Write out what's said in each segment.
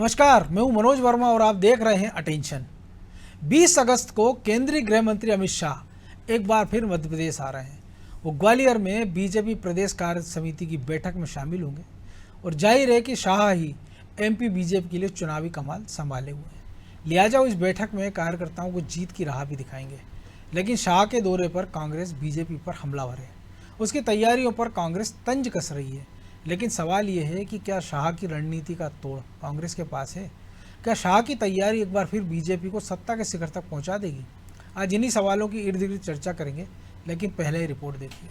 नमस्कार, मैं हूं मनोज वर्मा और आप देख रहे हैं अटेंशन। 20 अगस्त को केंद्रीय गृह मंत्री अमित शाह एक बार फिर मध्य प्रदेश आ रहे हैं। वो ग्वालियर में बीजेपी प्रदेश कार्य समिति की बैठक में शामिल होंगे और जाहिर है कि शाह ही एमपी बीजेपी के लिए चुनावी कमान संभाले हुए हैं। लिहाजा वो इस बैठक में कार्यकर्ताओं को जीत की राह भी दिखाएंगे। लेकिन शाह के दौरे पर कांग्रेस बीजेपी पर हमलावर है। उसकी तैयारियों पर कांग्रेस तंज कस रही है। लेकिन सवाल ये है कि क्या शाह की रणनीति का तोड़ कांग्रेस के पास है? क्या शाह की तैयारी एक बार फिर बीजेपी को सत्ता के शिखर तक पहुंचा देगी? आज इन्हीं सवालों की इर्द गिर्द चर्चा करेंगे, लेकिन पहले ही रिपोर्ट देखिए।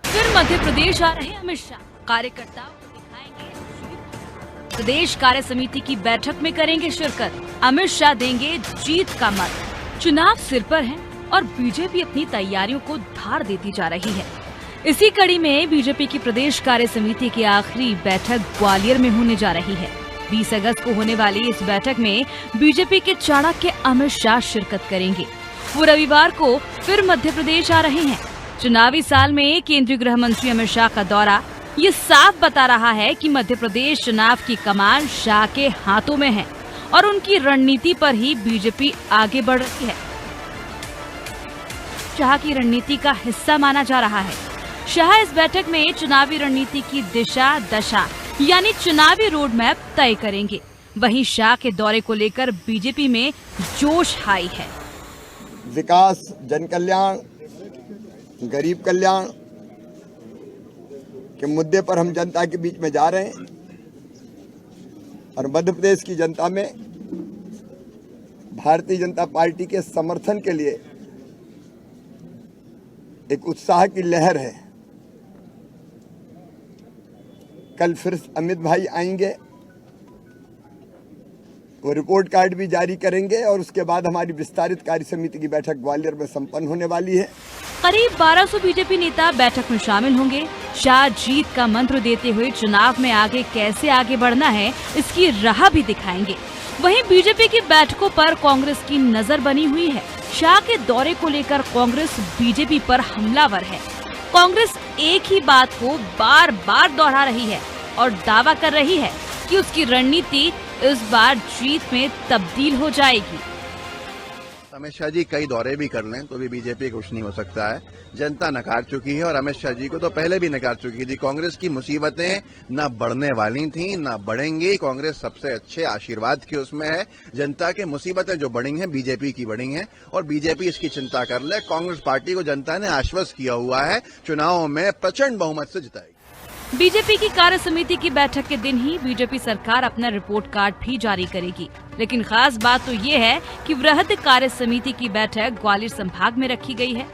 फिर मध्य प्रदेश आ रहे अमित शाह, कार्यकर्ताओं को दिखाएंगे प्रदेश कार्य समिति की बैठक में करेंगे शिरकत। अमित शाह देंगे जीत का मत। चुनाव सिर पर है और बीजेपी अपनी तैयारियों को धार देती जा रही है। इसी कड़ी में बीजेपी की प्रदेश कार्य समिति की आखिरी बैठक ग्वालियर में होने जा रही है। 20 अगस्त को होने वाली इस बैठक में बीजेपी के चाणक्य अमित शाह शिरकत करेंगे। वो रविवार को फिर मध्य प्रदेश आ रहे हैं। चुनावी साल में केंद्रीय गृह मंत्री अमित शाह का दौरा ये साफ बता रहा है कि मध्य प्रदेश चुनाव की कमान शाह के हाथों में है और उनकी रणनीति पर ही बीजेपी आगे बढ़ रही है। शाह की रणनीति का हिस्सा माना जा रहा है। शाह इस बैठक में चुनावी रणनीति की दिशा दशा यानी चुनावी रोड मैप तय करेंगे। वहीं शाह के दौरे को लेकर बीजेपी में जोश हाई है। विकास, जन कल्याण, गरीब कल्याण के मुद्दे पर हम जनता के बीच में जा रहे हैं और मध्य प्रदेश की जनता में भारतीय जनता पार्टी के समर्थन के लिए एक उत्साह की लहर है। कल फिर अमित भाई आएंगे, वो रिपोर्ट कार्ड भी जारी करेंगे और उसके बाद हमारी विस्तारित कार्य समिति की बैठक ग्वालियर में संपन्न होने वाली है। करीब 1200 बीजेपी नेता बैठक में शामिल होंगे। शाह जीत का मंत्र देते हुए चुनाव में आगे कैसे आगे बढ़ना है इसकी राह भी दिखाएंगे। वहीं बीजेपी की बैठकों पर कांग्रेस की नजर बनी हुई है। शाह के दौरे को लेकर कांग्रेस बीजेपी पर हमलावर है। कांग्रेस एक ही बात को बार बार दोहरा रही है और दावा कर रही है कि उसकी रणनीति इस बार जीत में तब्दील हो जाएगी। अमित शाह जी कई दौरे भी कर लें तो भी बीजेपी कुछ नहीं हो सकता है। जनता नकार चुकी है और अमित शाह जी को तो पहले भी नकार चुकी थी। कांग्रेस की मुसीबतें न बढ़ने वाली थी न बढ़ेंगी। कांग्रेस सबसे अच्छे आशीर्वाद की उसमें है। जनता के मुसीबतें जो बढ़ी हैं बीजेपी की बढ़ी हैं और बीजेपी इसकी चिंता कर ले। कांग्रेस पार्टी को जनता ने आश्वस्त किया हुआ है, चुनावों में प्रचंड बहुमत से जिताएगी। बीजेपी की कार्य समिति की बैठक के दिन ही बीजेपी सरकार अपना रिपोर्ट कार्ड भी जारी करेगी। लेकिन खास बात तो ये है कि वृहद कार्य समिति की बैठक ग्वालियर संभाग में रखी गई है।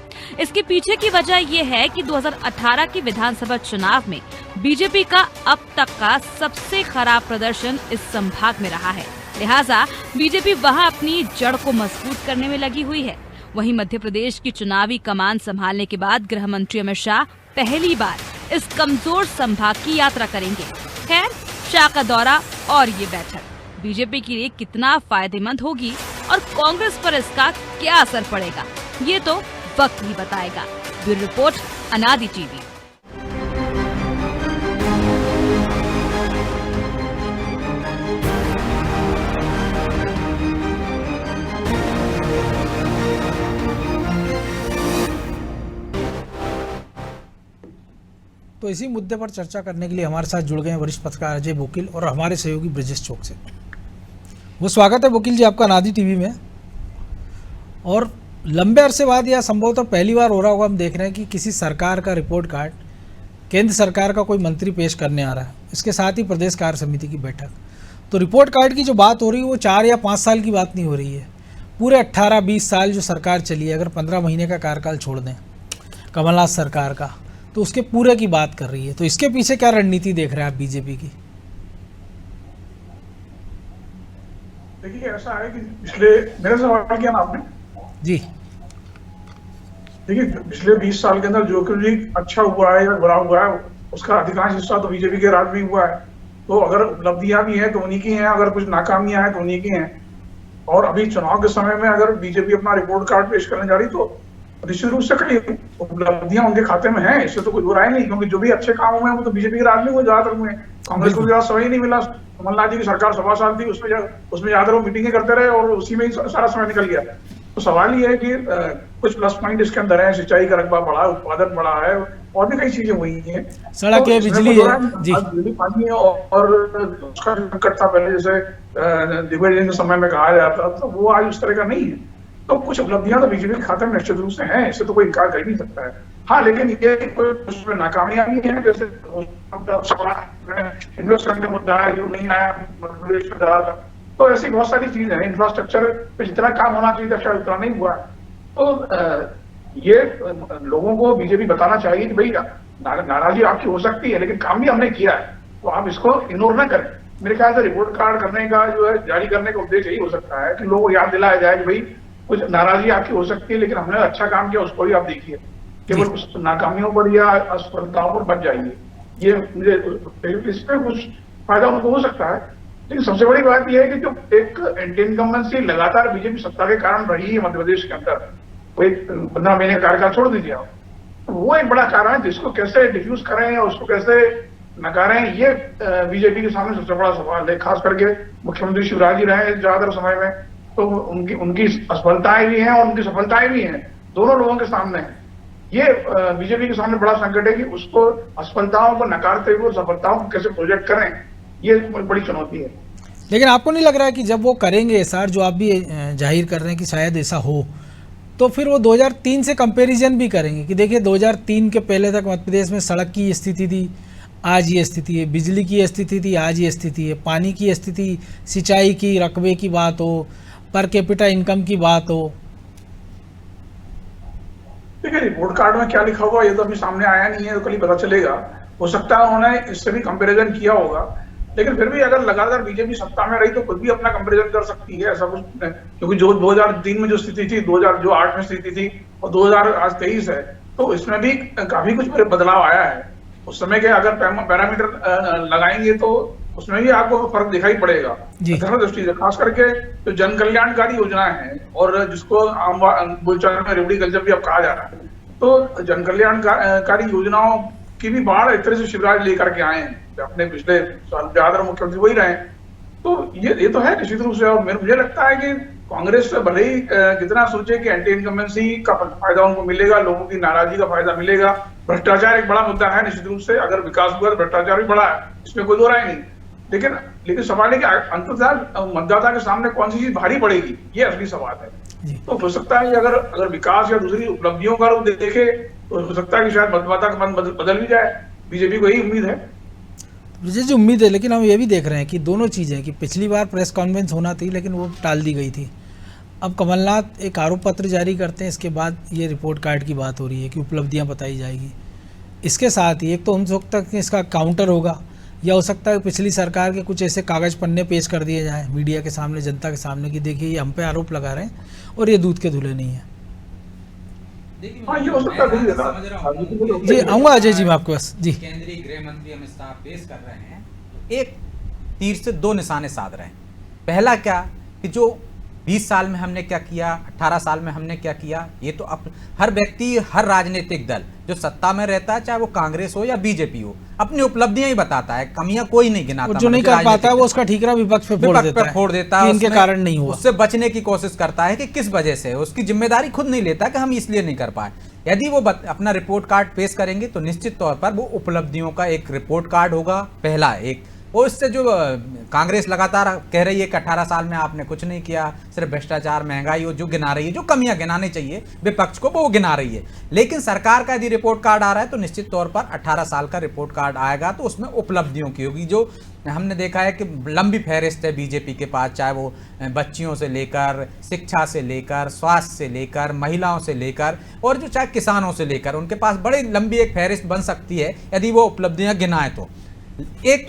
इसके पीछे की वजह ये है कि 2018 के विधानसभा चुनाव में बीजेपी का अब तक का सबसे खराब प्रदर्शन इस संभाग में रहा है। लिहाजा बीजेपी वहां अपनी जड़ को मजबूत करने में लगी हुई है। वहीं मध्य प्रदेश की चुनावी कमान संभालने के बाद गृह मंत्री अमित शाह पहली बार इस कमजोर संभाग की यात्रा करेंगे। खैर, शाह का दौरा और ये बैठक बीजेपी के लिए कितना फायदेमंद होगी और कांग्रेस पर इसका क्या असर पड़ेगा, ये तो वक्त ही बताएगा। ब्यूरो रिपोर्ट, अनादि टीवी। तो इसी मुद्दे पर चर्चा करने के लिए हमारे साथ जुड़ गए हैं वरिष्ठ पत्रकार अजय बोकिल और हमारे सहयोगी ब्रजेश चौक से। वो स्वागत है बोकिल जी आपका अनादि टीवी में। और लंबे अरसे बाद या संभवतः पहली बार हो रहा होगा, हम देख रहे हैं कि किसी सरकार का रिपोर्ट कार्ड केंद्र सरकार का कोई मंत्री पेश करने आ रहा है। इसके साथ ही प्रदेश कार्य समिति की बैठक। तो रिपोर्ट कार्ड की जो बात हो रही है वो 4 या 5 साल की बात नहीं हो रही है। पूरे 18-20 साल जो सरकार चली है, अगर 15 महीने का कार्यकाल छोड़ दें कमलनाथ सरकार का, तो उसके पूरे की बात कर रही है। तो इसके पीछे क्या रणनीति देख रहे हैं आप बीजेपी की? देखिए, ऐसा है कि पिछले, मेरा सवाल किया ना आपने जी, देखिए पिछले 20 साल के अंदर जो कुछ भी अच्छा हुआ है या बुरा हुआ है उसका अधिकांश हिस्सा तो बीजेपी के राज में हुआ है। तो अगर उपलब्धियां भी हैं तो उन्हीं की हैं, अगर कुछ नाकामियां हैं तो उन्हीं की हैं। और अभी चुनाव के समय में अगर बीजेपी अपना रिपोर्ट कार्ड पेश करने जा रही तो निश्चित रूप से कई उपलब्धियां उनके खाते में हैं, इससे तो कोई बुराई नहीं, क्योंकि जो भी अच्छे काम हुए हैं वो तो बीजेपी के राज में हुए ज्यादातर हुए। कांग्रेस को ज्यादा समय ही नहीं मिला। कमलनाथ जी की सरकार 7 साल थी, उसमें ज्यादातर वो मीटिंगें करते रहे और उसी में ही सारा समय निकल गया। तो सवाल ये है कि कुछ प्लस पॉइंट इसके अंदर है, सिंचाई का रकबा बढ़ा, उत्पादन बढ़ा है, और भी कई चीजें हुई हैं। सड़क है, बिजली है जी, बिजली पानी है, और उसका संकट था पहले, जैसे दिग्विजय के समय में कहा जाता, तो वो आज उस तरह का नहीं है। तो कुछ उपलब्धियां तो बीजेपी के खाते में निश्चित रूप से हैं, इससे तो कोई इनकार कर ही नहीं सकता है। हाँ, लेकिन ये उसमें नाकामियां भी हैं, जैसे इन्वेस्टमेंट का मुद्दा है जो नहीं आया प्रदेश में ज्यादा, तो ऐसी बहुत सारी चीजें हैं। इंफ्रास्ट्रक्चर पे जितना काम होना चाहिए था शायद उतना नहीं हुआ। तो ये लोगों को बीजेपी बताना चाहिए कि भाई नाराजगी आपकी हो सकती है, लेकिन काम भी हमने किया है, तो आप इसको इग्नोर ना करें। मेरे ख्याल से रिपोर्ट कार्ड करने का जो है, जारी करने का उद्देश्य यही हो सकता है कि लोगों को याद दिलाया जाए कि भाई कुछ नाराजगी आपकी हो सकती है, लेकिन हमने अच्छा काम किया, उसको भी आप देखिए, केवल उस नाकामियों पर या असफलताओं पर बच जाइए। ये मुझे इसमें कुछ फायदा उनको हो सकता है, लेकिन सबसे बड़ी बात यह है कि जो एक एंटी इनकम्बेंसी लगातार बीजेपी सत्ता के कारण रही है मध्य प्रदेश के अंदर, वो 15 महीने का कार्यकाल छोड़ दीजिए आप, तो वो एक बड़ा कारण है जिसको कैसे डिफ्यूज करें या उसको कैसे नकारें, ये बीजेपी के सामने सबसे बड़ा सवाल है। खास करके मुख्यमंत्री शिवराज जी रहे ज्यादातर समय में, तो उनकी असफलताएं भी हैं और उनकी सफलताएं भी हैं, दोनों लोगों के सामने है। ये बीजेपी के सामने बड़ा संकट है कि उसको असफलताओं को नकारते हुए सफलताओं को कैसे प्रोजेक्ट करें, ये बड़ी चुनौती है। लेकिन आपको नहीं लग रहा है कि जब वो करेंगे एसआर, जो आप भी जाहिर कर रहे हैं कि शायद ऐसा हो, तो फिर वो 2003 से कंपैरिजन भी करेंगे कि देखिए 2003 के पहले तक मध्य प्रदेश में सड़क की स्थिति थी, आज ये स्थिति है, बिजली की स्थिति थी, आज ये स्थिति है, पानी की स्थिति, सिंचाई की रकबे की बात हो, पर कैपिटा इनकम की बात हो। देखिए, रिपोर्ट कार्ड में क्या लिखा हुआ ये तो अभी सामने आया नहीं है, तो कल ही पता चलेगा। हो सकता है उन्होंने इससे भी कंपैरिजन किया होगा, लेकिन फिर भी अगर लगातार बीजेपी सत्ता में रही तो खुद भी अपना कंपैरिजन कर सकती है, ऐसा कुछ, क्योंकि जो 2003 में जो स्थिति थी, 2008 में स्थिति थी और 2023 है, तो इसमें भी काफी कुछ बदलाव आया है। उस समय के अगर पैरामीटर लगाएंगे तो उसमें भी आपको फर्क दिखाई पड़ेगा दृष्टि से। खास करके जो जन कल्याणकारी योजनाएं हैं, और जिसको आम बोलचाल में रेवड़ी कल्चर भी अब कहा जा रहा है, तो जन कल्याणकारी योजनाओं की भी बाढ़ एक तरह से शिवराज लेकर के आए हैं, अपने पिछले साल ज्यादातर मुख्यमंत्री वही रहे। तो ये तो है निश्चित रूप से। और मुझे लगता है कि कांग्रेस भले ही कितना सोचे कि एंटी इनकम्बेंसी का फायदा उनको मिलेगा, लोगों की नाराजगी का फायदा मिलेगा, भ्रष्टाचार एक बड़ा मुद्दा है निश्चित रूप से, अगर विकास हुआ तो भ्रष्टाचार भी बड़ा है, इसमें कोई दो राय नहीं। लेकिन सवाल है कि अंततः मतदाता के सामने कौन सी चीज भारी पड़ेगी, ये असली सवाल है। तो हो सकता है कि अगर विकास या दूसरी उपलब्धियों का देखे तो हो सकता है कि शायद मतदाता का मन बदल भी जाए। बीजेपी को यही उम्मीद है, मुझे उम्मीद है। लेकिन हम ये भी देख रहे हैं कि दोनों चीज़ें, कि पिछली बार प्रेस कॉन्फ्रेंस होना थी लेकिन वो टाल दी गई थी। अब कमलनाथ एक आरोप पत्र जारी करते हैं, इसके बाद ये रिपोर्ट कार्ड की बात हो रही है कि उपलब्धियां बताई जाएगी। इसके साथ ही एक तो हम सकता है कि इसका काउंटर होगा, या हो सकता है पिछली सरकार के कुछ ऐसे कागज़ पन्ने पेश कर दिए जाएँ मीडिया के सामने, जनता के सामने, कि देखिए ये हम पे आरोप लगा रहे हैं और ये दूध के धुले नहीं है। जी आऊँगा अजय जी, मैं आपके पास। जी, केंद्रीय गृह मंत्री अमित शाह पेश कर रहे हैं, एक तीर से दो निशाने साध रहे हैं। पहला क्या कि जो 20 साल में हमने क्या किया, 18 साल में हमने क्या किया, ये तो हर व्यक्ति, हर राजनीतिक दल जो सत्ता में रहता है, चाहे वो कांग्रेस हो या बीजेपी हो, अपनी उपलब्धियां ही बताता है, कमियां कोई नहीं गिनाता। जो नहीं कर पाता है वो उसका ठीकरा विपक्ष पे फोड़ देता है, इनके कारण नहीं हुआ। उससे बचने की कोशिश करता है कि किस वजह से, उसकी जिम्मेदारी खुद नहीं लेता कि हम इसलिए नहीं कर पाए। यदि वो अपना रिपोर्ट कार्ड पेश करेंगे तो निश्चित तौर पर वो उपलब्धियों का एक रिपोर्ट कार्ड होगा, पहला एक। और इससे जो कांग्रेस लगातार कह रही है कि 18 साल में आपने कुछ नहीं किया, सिर्फ भ्रष्टाचार, महंगाई, जो गिना रही है, जो कमियां गिनानी चाहिए विपक्ष को वो गिना रही है। लेकिन सरकार का यदि रिपोर्ट कार्ड आ रहा है तो निश्चित तौर पर 18 साल का रिपोर्ट कार्ड आएगा, तो उसमें उपलब्धियों की होगी। जो हमने देखा है कि लंबी फहरिस्त है बीजेपी के पास, चाहे वो बच्चियों से लेकर, शिक्षा से लेकर, स्वास्थ्य से लेकर, महिलाओं से लेकर, और जो चाहे किसानों से लेकर, उनके पास बड़ी लंबी एक फहरिस्त बन सकती है यदि वो उपलब्धियां गिनाएं। तो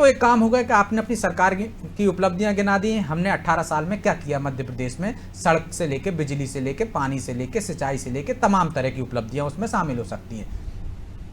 एक काम होगा कि आपने अपनी सरकार की उपलब्धियां गिना दी हैं, हमने 18 साल में क्या किया मध्य प्रदेश में, सड़क से लेके, बिजली से लेके, पानी से लेके, सिंचाई से लेके, तमाम तरह की उपलब्धियां उसमें शामिल हो सकती हैं।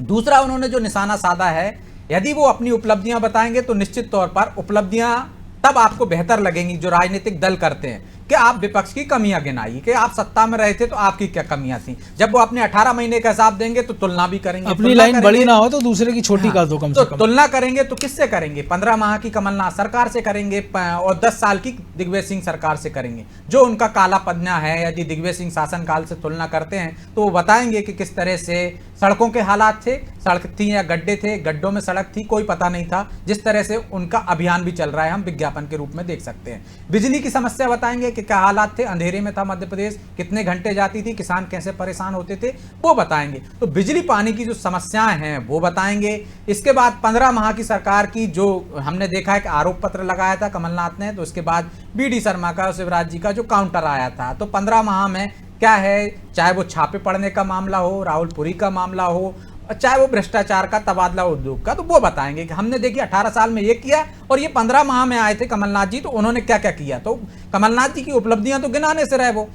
दूसरा उन्होंने जो निशाना साधा है यदि वो अपनी उपलब्धियां बताएंगे तो निश्चित तौर पर उपलब्धियां तब आपको बेहतर लगेंगी जो राजनीतिक दल करते हैं कि आप विपक्ष की कमियां गिनाइए कि आप सत्ता में रहे थे तो आपकी क्या कमियां थी। जब वो अपने 18 महीने का हिसाब देंगे तो तुलना भी करेंगे, अपनी लाइन बड़ी ना हो तो दूसरे की छोटी कर दो कम से कम। तुलना करेंगे तो किससे करेंगे? 15 माह की कमलनाथ सरकार से करेंगे और 10 साल की दिग्विजय सिंह सरकार से करेंगे। जो उनका काला पन्ना है, यदि दिग्विजय सिंह शासनकाल से तुलना करते हैं तो वो बताएंगे कि किस तरह से सड़कों के हालात थे, सड़क थी या गड्ढे थे, गड्ढों में सड़क थी, कोई पता नहीं था। जिस तरह से उनका अभियान भी चल रहा है हम विज्ञापन के रूप में देख सकते हैं। बिजली की समस्या बताएंगे कि क्या हालात थे, अंधेरे में था मध्य प्रदेश, कितने घंटे जाती थी, किसान कैसे परेशान होते थे, वो बताएंगे। तो बिजली पानी की जो समस्याएं हैं वो बताएंगे। इसके बाद 15 माह की सरकार की जो हमने देखा है कि आरोप पत्र लगाया था कमलनाथ ने, तो उसके बाद BD शर्मा का, शिवराज जी का जो काउंटर आया था, तो 15 माह में क्या है, चाहे वो छापे पड़ने का मामला हो, रावलपुरी का मामला हो, चाहे वो भ्रष्टाचार का, तबादला उद्योग का, तो वो बताएंगे कि हमने देखिए 18 साल में ये किया और ये 15 माह में आए थे कमलनाथ जी तो उन्होंने क्या क्या किया। तो कमलनाथ जी की उपलब्धियां तो गिनाने से रहे, वो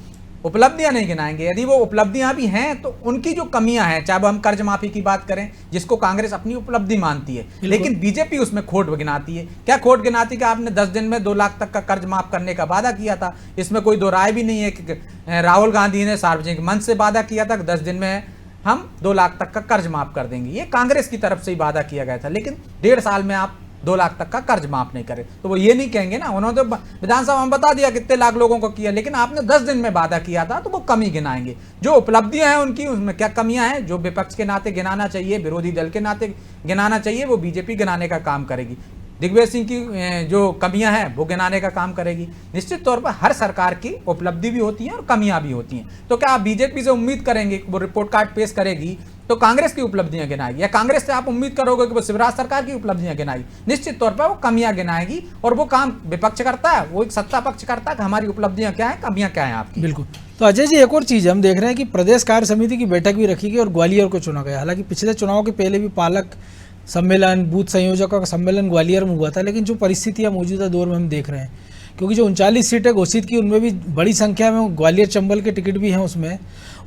उपलब्धियां नहीं गिनाएंगे। यदि वो उपलब्धियां भी हैं तो उनकी जो कमियां हैं, चाहे वो हम कर्ज माफी की बात करें जिसको कांग्रेस अपनी उपलब्धि मानती है, लेकिन बीजेपी उसमें खोट गिनाती है। क्या खोट गिनाती है कि आपने 10 दिन में 2 लाख तक का कर्ज माफ करने का वादा किया था। इसमें कोई दो राय भी नहीं है कि राहुल गांधी ने सार्वजनिक मंच से वादा किया था कि 10 दिन में हम 2 लाख तक का कर्ज माफ कर देंगे। ये कांग्रेस की तरफ से ही वादा किया गया था, लेकिन 1.5 साल में आप 2 लाख तक का कर्ज माफ नहीं करे तो वो ये नहीं कहेंगे ना। उन्होंने तो विधानसभा में बता दिया कितने लाख लोगों को किया, लेकिन आपने 10 दिन में वादा किया था, तो वो कमी गिनाएंगे। जो उपलब्धियां हैं उनकी, उसमें क्या कमियां हैं जो विपक्ष के नाते गिनाना चाहिए, विरोधी दल के नाते गिनाना चाहिए, वो बीजेपी गिनाने का काम करेगी। दिग्विजय सिंह की जो कमियां हैं वो गिनाने का काम करेगी। निश्चित तौर पर हर सरकार की उपलब्धि भी होती है और कमियां भी होती हैं। तो क्या आप बीजेपी से उम्मीद करेंगे कि वो रिपोर्ट कार्ड पेश करेगी तो कांग्रेस की उपलब्धियां गिनाएगी, या कांग्रेस से आप उम्मीद करोगे कि वो शिवराज सरकार की उपलब्धियां गिनाएगी? निश्चित तौर पर वो कमियां गिनाएगी और वो काम विपक्ष करता है, वो एक सत्ता पक्ष करता है कि हमारी उपलब्धियां क्या है, कमियां क्या है आपकी। बिल्कुल। तो अजय जी, एक और चीज़ हम देख रहे हैं कि प्रदेश कार्य समिति की बैठक भी रखी गई और ग्वालियर को चुना गया। हालांकि पिछले चुनाव के पहले भी पालक सम्मेलन, बूथ संयोजकों का सम्मेलन ग्वालियर में हुआ था, लेकिन जो परिस्थितियां मौजूदा दौर में हम देख रहे हैं, क्योंकि जो 39 सीटें घोषित की उनमें भी बड़ी संख्या में ग्वालियर चंबल के टिकट भी हैं उसमें,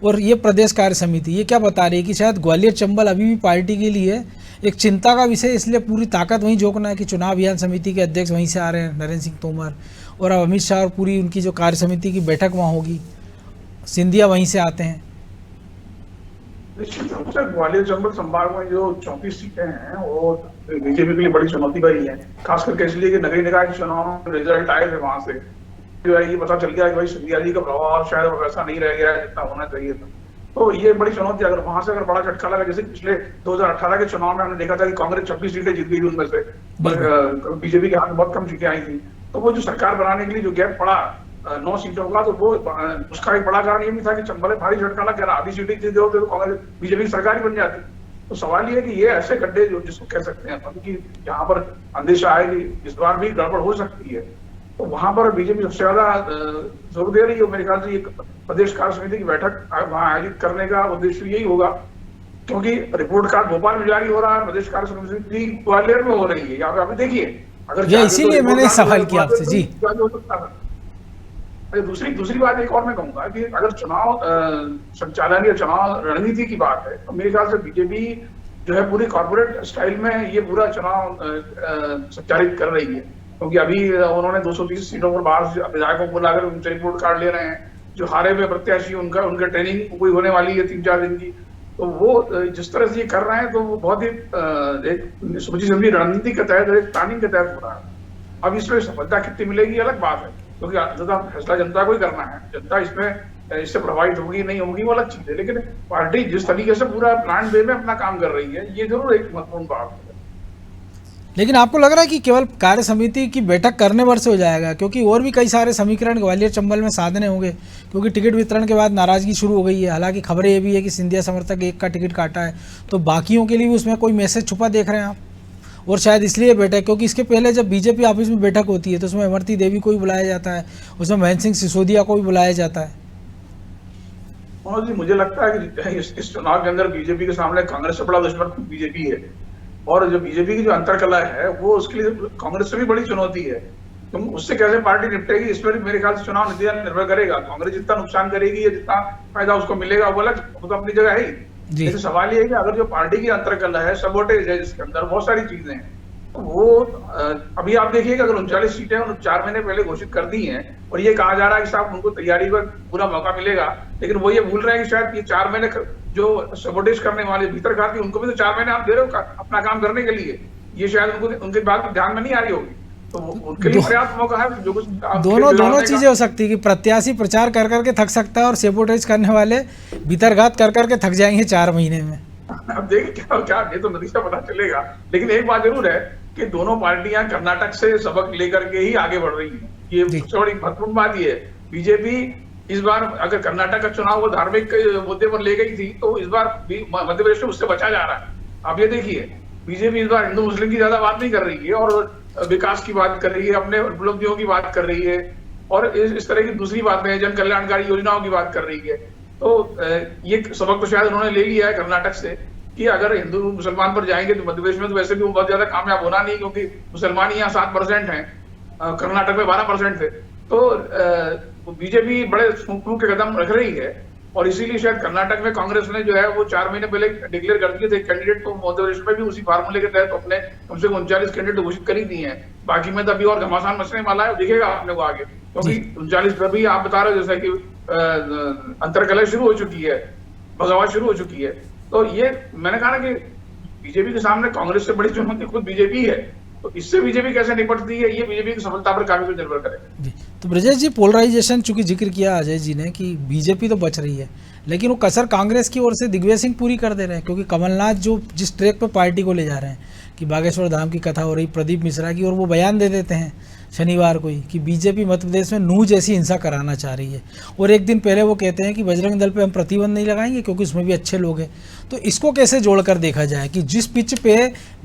और ये प्रदेश कार्य समिति ये क्या बता रही है कि शायद ग्वालियर चंबल अभी भी पार्टी के लिए एक चिंता का विषय, इसलिए पूरी ताकत वहीं झोंकना है कि चुनाव अभियान समिति के अध्यक्ष वहीं से आ रहे हैं, नरेंद्र सिंह तोमर, और अब अमित शाह और पूरी उनकी जो कार्य समिति की बैठक वहाँ होगी, सिंधिया वहीं से आते हैं। निश्चित रूप से ग्वालियर चंबल संभाग में जो 34 सीटें हैं वो बीजेपी के लिए बड़ी चुनौती भरी है, खास करके इसलिए कि नगरीय निकाय के चुनाव में रिजल्ट आए थे, वहां से जो है ये पता चल गया कि भाई सिंधिया जी का प्रभाव शायद वैसा नहीं रह गया है जितना होना चाहिए था। तो ये बड़ी चुनौती, अगर वहां से अगर बड़ा झटका लगा, जैसे पिछले 2018 के चुनाव में हमने देखा था कि कांग्रेस 26 सीटें जीत गई, उनमें से बीजेपी के हाथ में बहुत कम सीटें आई थी। तो वो जो सरकार बनाने के लिए जो गैप पड़ा 9 सीटों का, तो वो उसका एक बड़ा कारण ये भी था कि चंबल भारी झटका लग गया, आधी सीटें जीते होते तो कांग्रेस बीजेपी की सरकार ही बन जाती। तो सवाल ये है कि ये ऐसे गड्ढे जो जिसको कह सकते हैं कि यहाँ पर अंदेशा है कि इस बार भी गड़बड़ हो सकती है, तो वहां पर बीजेपी सबसे ज्यादा जोर दे रही है। मेरे ख्याल से एक प्रदेश कार्य समिति की बैठक वहां आयोजित करने का उद्देश्य यही होगा, क्योंकि रिपोर्ट कार्ड भोपाल में जारी हो रहा है, प्रदेश कार्य समिति ग्वालियर में हो रही है। यहाँ पे अभी देखिए, अगर इसीलिए मैंने सवाल किया आपसे जी। दूसरी बात एक और मैं कहूंगा कि अगर चुनाव संचालन या चुनाव रणनीति की बात है तो मेरे ख्याल से बीजेपी जो है पूरी कॉर्पोरेट स्टाइल में ये पूरा चुनाव संचालित कर रही है, क्योंकि अभी उन्होंने 230 सीटों पर बाहर विधायकों को बुलाकर उनसे रिपोर्ट कार्ड ले रहे हैं। जो हारे हुए प्रत्याशी उनका ट्रेनिंग कोई होने वाली है 3-4 दिन की, तो वो जिस तरह से ये कर रहे हैं तो वो बहुत ही एक सोची समझी रणनीति के तहत, एक प्लानिंग के तहत हो रहा है। अब इसमें सफलता कितनी मिलेगी अलग बात है, क्योंकि फैसला जनता को ही करना है, जनता इससे प्रभावित होगी नहीं होगी वो अलग चीज है, लेकिन पार्टी जिस तरीके से पूरा प्लान वे में अपना काम कर रही है ये जरूर एक महत्वपूर्ण बात है। लेकिन आपको लग रहा है कि केवल कार्य समिति की बैठक करने भर से हो जाएगा, क्योंकि और भी कई सारे समीकरण ग्वालियर चंबल में साधने होंगे, क्योंकि टिकट वितरण के बाद नाराजगी शुरू हो गई है। हालांकि खबरें ये भी है कि सिंधिया समर्थक एक का टिकट काटा है, तो बाकियों के लिए भी उसमें कोई मैसेज छुपा देख रहे हैं आप? और शायद इसलिए बैठक, क्योंकि इसके पहले जब बीजेपी ऑफिस में बैठक होती है तो उसमें इमरती देवी को भी बुलाया जाता है, उसमें महेंद्र सिंह सिसोदिया को भी बुलाया जाता है। जी, मुझे लगता है कि इस चुनाव के अंदर बीजेपी के सामने कांग्रेस से बड़ा दुश्मन बीजेपी है, और जो बीजेपी की जो अंतरकला है वो उसके लिए कांग्रेस से भी बड़ी चुनौती है। तो उससे कैसे पार्टी निपटेगी इस पर मेरे ख्याल से चुनाव नतीजा निर्भर करेगा। कांग्रेस जितना नुकसान करेगी या जितना फायदा उसको मिलेगा वो अलग, वो तो अपनी जगह है ही, जी। लेकिन सवाल ये है कि अगर जो पार्टी की अंतर्कलह है, सबोटेज है, जिसके अंदर बहुत सारी चीजें हैं, तो वो अभी आप देखिएगा अगर 39 सीटें 4 महीने पहले घोषित कर दी हैं और ये कहा जा रहा है कि साहब उनको तैयारी का पूरा मौका मिलेगा, लेकिन वो ये भूल रहे हैं कि शायद ये 4 महीने जो सबोटेज करने वाले भीतर खाती उनको भी तो 4 महीने आप दे रहे हो अपना काम करने के लिए, ये शायद उनको उनके बात ध्यान में नहीं आ रही होगी, तो उनके लिए पर्याप्त मौका है जो कुछ दोनों चीजें हो सकती है कि प्रत्याशी प्रचार कर करके थक सकता है और सेबोटेज करने वाले भीतरघात कर करके थक जाएंगे 4 महीने में। अब देखिए क्या ये तो नतीजा पता चलेगा, लेकिन एक बात जरूर है कि दोनों पार्टियां कर्नाटक से सबक लेकर के ही आगे बढ़ रही हैं। ये बड़ी महत्वपूर्ण बात ये है। बीजेपी इस बार अगर कर्नाटक का चुनाव वो धार्मिक मुद्दे पर ले गई थी, तो इस बार मध्य प्रदेश में उससे बचा जा रहा है। आप ये देखिए, बीजेपी इस बार हिंदू मुस्लिम की ज्यादा बात नहीं कर रही है और विकास की बात कर रही है, अपने उपलब्धियों की बात कर रही है और इस तरह की दूसरी बातें, जन कल्याणकारी योजनाओं की बात कर रही है। तो ये सबक तो शायद उन्होंने ले लिया है कर्नाटक से कि अगर हिंदू मुसलमान पर जाएंगे तो मध्य प्रदेश में तो वैसे भी वो बहुत ज्यादा कामयाब होना नहीं, क्योंकि मुसलमान यहाँ 7% हैं, कर्नाटक में 12% थे। तो बीजेपी बड़े फूक के कदम रख रही है और इसीलिए शायद कर्नाटक में कांग्रेस ने जो है वो 4 महीने पहले डिक्लेयर कर दिए थे कैंडिडेट, तो मध्य प्रदेश में भी उसी फार्मूले के तहत अपने कम से कम 39 कैंडिडेट घोषित कर ही दिए हैं। बाकी में तो अभी और घमासान मचने वाला है, दिखेगा आपने को आगे, क्योंकि 39 पर भी आप बता रहे हो जैसा कि अंतरकलह शुरू हो चुकी है, बगावत शुरू हो चुकी है। तो ये मैंने कहा ना कि बीजेपी के सामने कांग्रेस से बड़ी चुनौती खुद बीजेपी है, तो इससे बीजेपी कैसे निपटती है ये बीजेपी की सफलता पर काफी कुछ निर्भर करेगा। जी, तो ब्रजेश जी, पोलराइजेशन चूंकि जिक्र किया अजय जी ने कि बीजेपी तो बच रही है, लेकिन वो कसर कांग्रेस की ओर से दिग्विजय सिंह पूरी कर दे रहे हैं, क्योंकि कमलनाथ जो जिस ट्रैक पे पार्टी को ले जा रहे हैं कि बागेश्वर धाम की कथा हो रही प्रदीप मिश्रा की, और वो बयान दे देते हैं शनिवार को ही कि बीजेपी मध्य प्रदेश में नूह जैसी हिंसा कराना चाह रही है, और एक दिन पहले वो कहते हैं कि बजरंग दल पे हम प्रतिबंध नहीं लगाएंगे क्योंकि उसमें भी अच्छे लोग हैं। तो इसको कैसे जोड़कर देखा जाए कि जिस पिच पे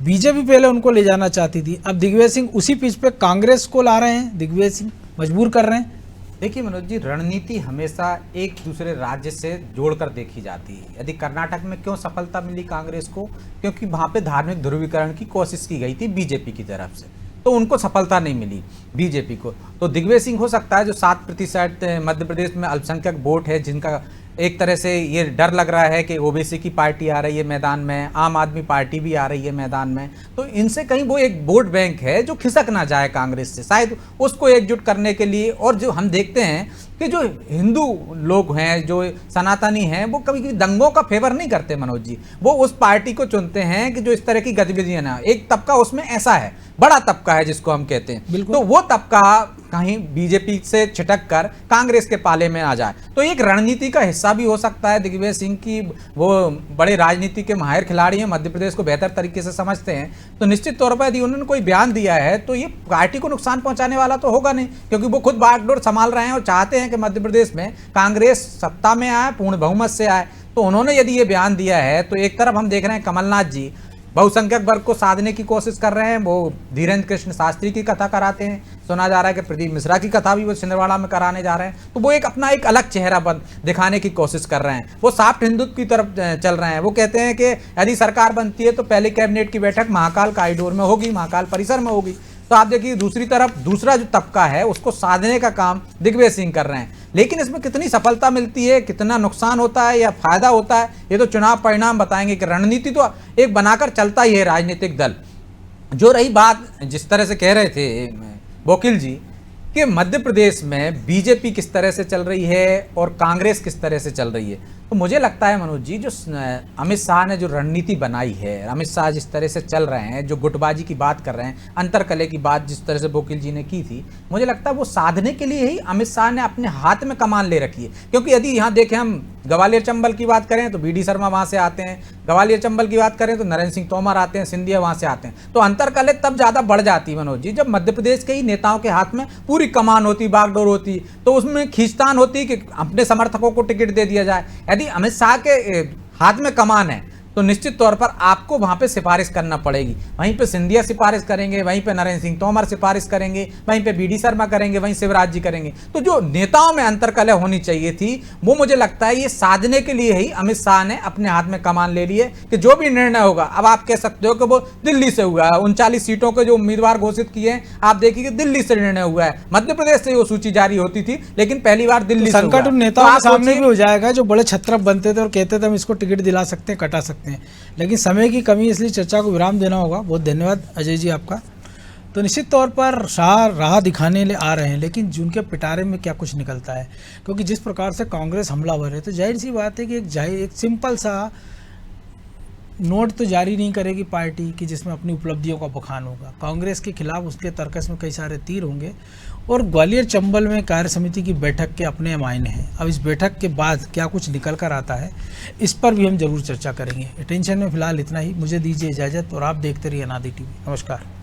बीजेपी पहले उनको ले जाना चाहती थी, अब दिग्विजय सिंह उसी पिच पे कांग्रेस को ला रहे हैं, दिग्विजय सिंह मजबूर कर रहे हैं। देखिए मनोज जी, रणनीति हमेशा एक दूसरे राज्य से जोड़कर देखी जाती है। यदि कर्नाटक में क्यों सफलता मिली कांग्रेस को, क्योंकि वहाँ पे धार्मिक ध्रुवीकरण की कोशिश की गई थी बीजेपी की तरफ से, तो उनको सफलता नहीं मिली बीजेपी को। तो दिग्विजय सिंह हो सकता है जो 7% मध्य प्रदेश में अल्पसंख्यक वोट है, जिनका एक तरह से ये डर लग रहा है कि ओबीसी की पार्टी आ रही है मैदान में, आम आदमी पार्टी भी आ रही है मैदान में, तो इनसे कहीं वो एक वोट बैंक है जो खिसक ना जाए कांग्रेस से, शायद उसको एकजुट करने के लिए। और जो हम देखते हैं कि जो हिंदू लोग हैं, जो सनातनी हैं, वो कभी कभी दंगों का फेवर नहीं करते मनोज जी, वो उस पार्टी को चुनते हैं कि जो इस तरह की गतिविधियां ना, एक तबका उसमें ऐसा है, बड़ा तबका है जिसको हम कहते हैं, तो वो तबका कहीं बीजेपी से छिटक कर कांग्रेस के पाले में आ जाए, तो एक रणनीति का हिस्सा भी हो सकता है दिग्विजय सिंह की। वो बड़े राजनीति के माहिर खिलाड़ी हैं, मध्य प्रदेश को बेहतर तरीके से समझते हैं, तो निश्चित तौर पर यदि उन्होंने कोई बयान दिया है तो ये पार्टी को नुकसान पहुंचाने वाला तो होगा नहीं, क्योंकि वो खुद बागडोर संभाल रहे हैं और चाहते हैं कि मध्य प्रदेश में कांग्रेस सत्ता में आए, पूर्ण बहुमत से आए। तो उन्होंने यदि ये बयान दिया है तो एक तरफ हम देख रहे हैं कमलनाथ जी बहुसंख्यक वर्ग को साधने की कोशिश कर रहे हैं, वो धीरेन्द्र कृष्ण शास्त्री की कथा कराते हैं, सुना जा रहा है कि प्रदीप मिश्रा की कथा भी वो छिंदवाड़ा में कराने जा रहे हैं, तो वो एक अपना एक अलग चेहरा दिखाने की कोशिश कर रहे हैं। वो सॉफ्ट हिंदुत्व की तरफ चल रहे हैं। वो कहते हैं कि यदि सरकार बनती है तो पहली कैबिनेट की बैठक महाकाल कॉरिडोर में होगी, महाकाल परिसर में होगी। तो आप देखिए दूसरी तरफ दूसरा जो तबका है उसको साधने का काम दिग्विजय सिंह कर रहे हैं, लेकिन इसमें कितनी सफलता मिलती है, कितना नुकसान होता है या फायदा होता है, ये तो चुनाव परिणाम बताएंगे। कि रणनीति तो एक बनाकर चलता ही है राजनीतिक दल। जो रही बात जिस तरह से कह रहे थे वकील जी कि मध्य प्रदेश में बीजेपी किस तरह से चल रही है और कांग्रेस किस तरह से चल रही है, तो मुझे लगता है मनोज जी, जो अमित शाह ने जो रणनीति बनाई है, अमित शाह जिस तरह से चल रहे हैं, जो गुटबाजी की बात कर रहे हैं, अंतरकलह की बात जिस तरह से वकील जी ने की थी, मुझे लगता है वो साधने के लिए ही अमित शाह ने अपने हाथ में कमान ले रखी है। क्योंकि यदि यहाँ देखें हम ग्वालियर चंबल की बात करें तो बीडी शर्मा वहाँ से आते हैं, ग्वालियर चंबल की बात करें तो नरेंद्र सिंह तोमर आते हैं, सिंधिया वहाँ से आते हैं, तो अंतरकलह तब ज़्यादा बढ़ जाती है मनोज जी जब मध्य प्रदेश के ही नेताओं के हाथ में पूरी कमान होती, बागडोर होती, तो उसमें खींचतान होती कि अपने समर्थकों को टिकट दे दिया जाए। यदि अमित शाह के हाथ में कमान है तो निश्चित तौर पर आपको वहां पे सिफारिश करना पड़ेगी। वहीं पे सिंधिया सिफारिश करेंगे, वहीं पे नरेंद्र सिंह तोमर सिफारिश करेंगे, वहीं पे बीडी शर्मा करेंगे, वहीं शिवराज जी करेंगे। तो जो नेताओं में अंतर्कलह होनी चाहिए थी वो मुझे लगता है ये साधने के लिए ही अमित शाह ने अपने हाथ में कमान ले ली है कि जो भी निर्णय होगा, अब आप कह सकते हो कि वो दिल्ली से हुआ है, 39 सीटों के जो उम्मीदवार घोषित किए हैं आप देखिए दिल्ली से निर्णय हुआ है। मध्य प्रदेश से वो सूची जारी होती थी लेकिन पहली बार दिल्ली से संकट हुआ। उन नेताओं के सामने भी हो जाएगा जो बड़े छत्रप बनते थे और कहते थे हम इसको टिकट दिला सकते हैं, कटा सकते हैं, लेकिन समय की कमी इसलिए चर्चा को विराम देना होगा। बहुत धन्यवाद अजय जी आपका। तो निश्चित तौर पर शाह राह दिखाने आ रहे हैं, लेकिन जिनके पिटारे में क्या कुछ निकलता है, क्योंकि जिस प्रकार से कांग्रेस हमलावर है तो जाहिर सी बात है कि एक सिंपल सा नोट तो जारी नहीं करेगी पार्टी कि जिसमें अपनी उपलब्धियों का बखान होगा। कांग्रेस के खिलाफ उसके तर्कस में कई सारे तीर होंगे और ग्वालियर चंबल में कार्य समिति की बैठक के अपने मायने हैं। अब इस बैठक के बाद क्या कुछ निकल कर आता है इस पर भी हम जरूर चर्चा करेंगे। अटेंशन में फिलहाल इतना ही, मुझे दीजिए इजाज़त और आप देखते रहिए अनादि टीवी। नमस्कार।